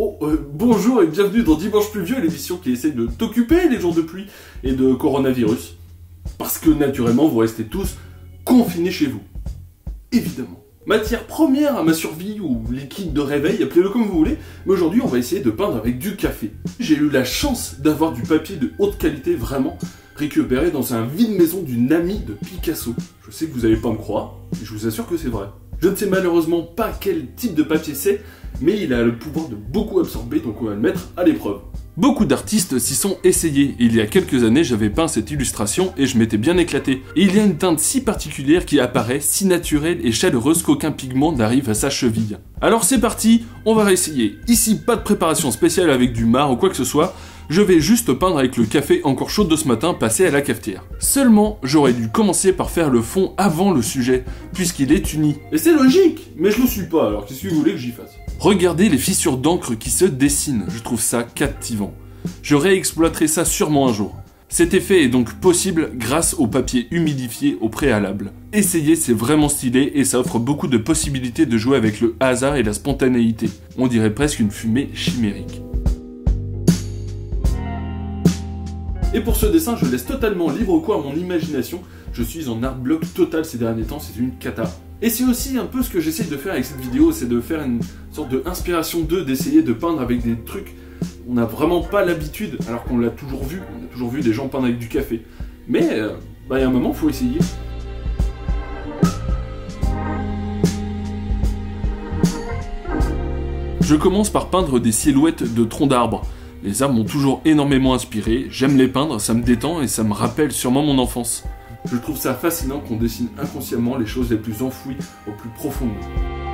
Bonjour et bienvenue dans Dimanche Pluvieux, l'émission qui essaie de t'occuper les jours de pluie et de coronavirus. Parce que naturellement, vous restez tous confinés chez vous. Évidemment. Matière première à ma survie ou liquide de réveil, appelez-le comme vous voulez, mais aujourd'hui on va essayer de peindre avec du café. J'ai eu la chance d'avoir du papier de haute qualité vraiment récupéré dans un vide-maison d'une amie de Picasso. Je sais que vous allez pas me croire, mais je vous assure que c'est vrai. Je ne sais malheureusement pas quel type de papier c'est, mais il a le pouvoir de beaucoup absorber, donc on va le mettre à l'épreuve. Beaucoup d'artistes s'y sont essayés. Il y a quelques années, j'avais peint cette illustration et je m'étais bien éclaté. Et il y a une teinte si particulière qui apparaît, si naturelle et chaleureuse qu'aucun pigment n'arrive à sa cheville. Alors c'est parti, on va réessayer. Ici, pas de préparation spéciale avec du marc ou quoi que ce soit. Je vais juste peindre avec le café encore chaud de ce matin passé à la cafetière. Seulement, j'aurais dû commencer par faire le fond avant le sujet, puisqu'il est uni. Et c'est logique, mais je le suis pas, alors qu'est-ce que vous voulez que j'y fasse? Regardez les fissures d'encre qui se dessinent, je trouve ça captivant. Je réexploiterai ça sûrement un jour. Cet effet est donc possible grâce au papier humidifié au préalable. Essayez, c'est vraiment stylé et ça offre beaucoup de possibilités de jouer avec le hasard et la spontanéité. On dirait presque une fumée chimérique. Et pour ce dessin, je laisse totalement libre cours à mon imagination. Je suis en art block total ces derniers temps, c'est une cata. Et c'est aussi un peu ce que j'essaye de faire avec cette vidéo, c'est de faire une sorte de inspiration 2, d'essayer de peindre avec des trucs on n'a vraiment pas l'habitude, alors qu'on l'a toujours vu. On a toujours vu des gens peindre avec du café. Mais, il y a un moment, il faut essayer. Je commence par peindre des silhouettes de troncs d'arbres. Les arbres m'ont toujours énormément inspiré, j'aime les peindre, ça me détend et ça me rappelle sûrement mon enfance. Je trouve ça fascinant qu'on dessine inconsciemment les choses les plus enfouies au plus profond de nous.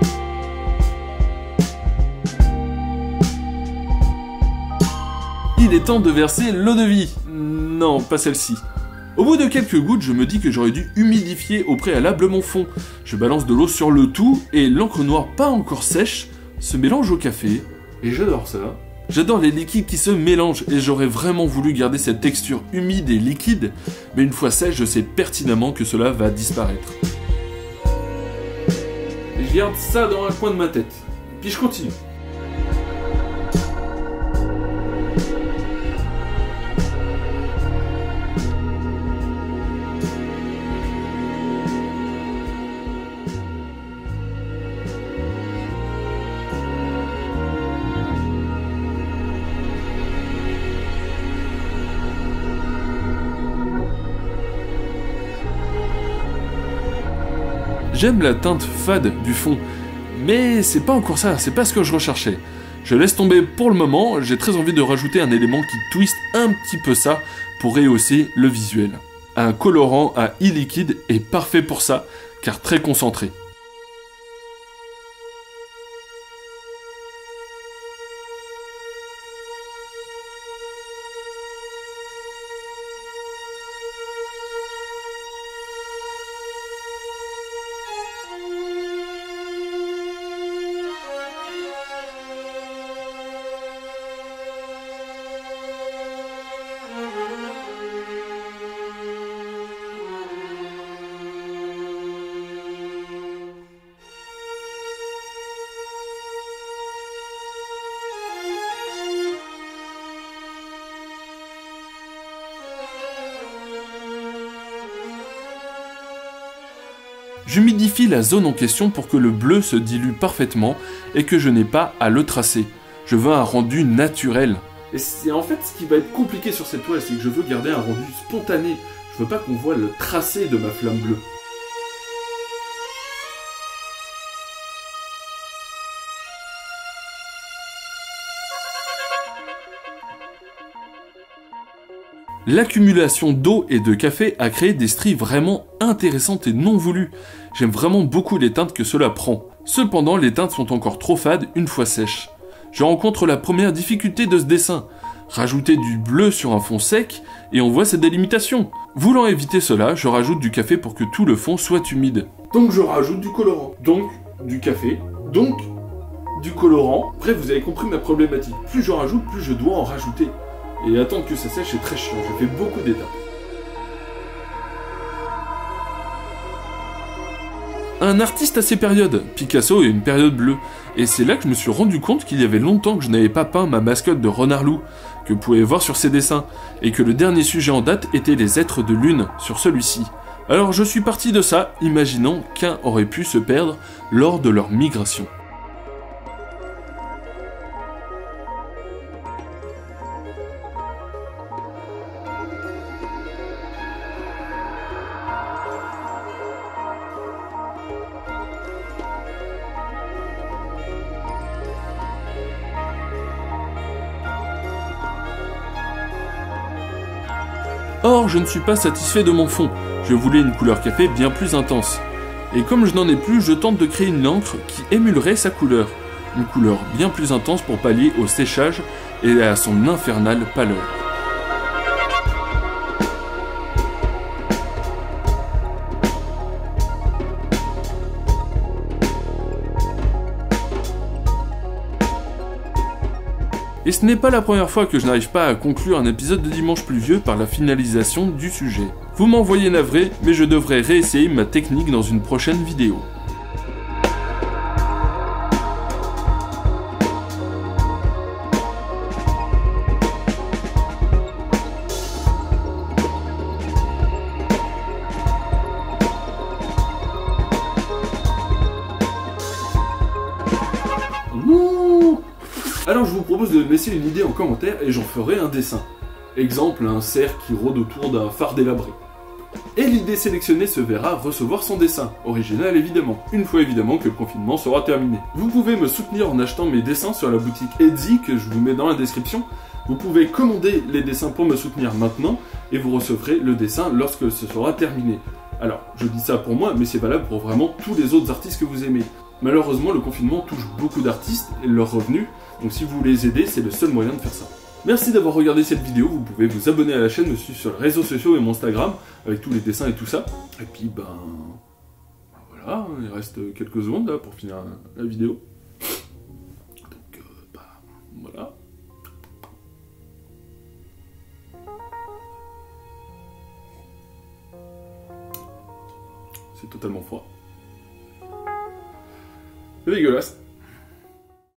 Il est temps de verser l'eau de vie. Non, pas celle-ci. Au bout de quelques gouttes, je me dis que j'aurais dû humidifier au préalable mon fond. Je balance de l'eau sur le tout et l'encre noire pas encore sèche se mélange au café. Et j'adore ça. J'adore les liquides qui se mélangent et j'aurais vraiment voulu garder cette texture humide et liquide, mais une fois sèche, je sais pertinemment que cela va disparaître. Et je garde ça dans un coin de ma tête. Puis je continue. J'aime la teinte fade du fond, mais c'est pas encore ça, c'est pas ce que je recherchais. Je laisse tomber pour le moment, j'ai très envie de rajouter un élément qui twiste un petit peu ça pour rehausser le visuel. Un colorant à e-liquide est parfait pour ça, car très concentré. J'humidifie la zone en question pour que le bleu se dilue parfaitement et que je n'ai pas à le tracer. Je veux un rendu naturel. Et c'est en fait ce qui va être compliqué sur cette toile, c'est que je veux garder un rendu spontané. Je veux pas qu'on voit le tracé de ma flamme bleue. L'accumulation d'eau et de café a créé des stries vraiment intéressantes et non voulues. J'aime vraiment beaucoup les teintes que cela prend. Cependant, les teintes sont encore trop fades une fois sèches. Je rencontre la première difficulté de ce dessin. Rajouter du bleu sur un fond sec et on voit cette délimitation. Voulant éviter cela, je rajoute du café pour que tout le fond soit humide. Donc je rajoute du colorant, donc du café, donc du colorant. Bref, vous avez compris ma problématique. Plus je rajoute, plus je dois en rajouter. Et attendre que ça sèche, c'est très chiant. Je fais beaucoup d'étapes. un artiste à ses périodes. Picasso a une période bleue. Et c'est là que je me suis rendu compte qu'il y avait longtemps que je n'avais pas peint ma mascotte de Renard Loup, que vous pouvez voir sur ses dessins, et que le dernier sujet en date était les êtres de lune sur celui-ci. Alors je suis parti de ça, imaginant qu'un aurait pu se perdre lors de leur migration. Or, je ne suis pas satisfait de mon fond, je voulais une couleur café bien plus intense. Et comme je n'en ai plus, je tente de créer une encre qui émulerait sa couleur. Une couleur bien plus intense pour pallier au séchage et à son infernale pâleur. Et ce n'est pas la première fois que je n'arrive pas à conclure un épisode de Dimanche pluvieux par la finalisation du sujet. Vous m'envoyez navré, mais je devrais réessayer ma technique dans une prochaine vidéo. Alors je vous propose de me laisser une idée en commentaire et j'en ferai un dessin. Exemple, un cerf qui rôde autour d'un phare délabré. Et l'idée sélectionnée se verra recevoir son dessin, original évidemment, une fois évidemment que le confinement sera terminé. Vous pouvez me soutenir en achetant mes dessins sur la boutique Etsy que je vous mets dans la description. Vous pouvez commander les dessins pour me soutenir maintenant et vous recevrez le dessin lorsque ce sera terminé. Alors, je dis ça pour moi, mais c'est valable pour vraiment tous les autres artistes que vous aimez. Malheureusement, le confinement touche beaucoup d'artistes et leurs revenus, donc si vous voulez les aider, c'est le seul moyen de faire ça. Merci d'avoir regardé cette vidéo, vous pouvez vous abonner à la chaîne, me suivre sur les réseaux sociaux et mon Instagram, avec tous les dessins et tout ça. Et puis, voilà, il reste quelques secondes là pour finir la vidéo. Donc, voilà. C'est totalement froid. C'est dégueulasse.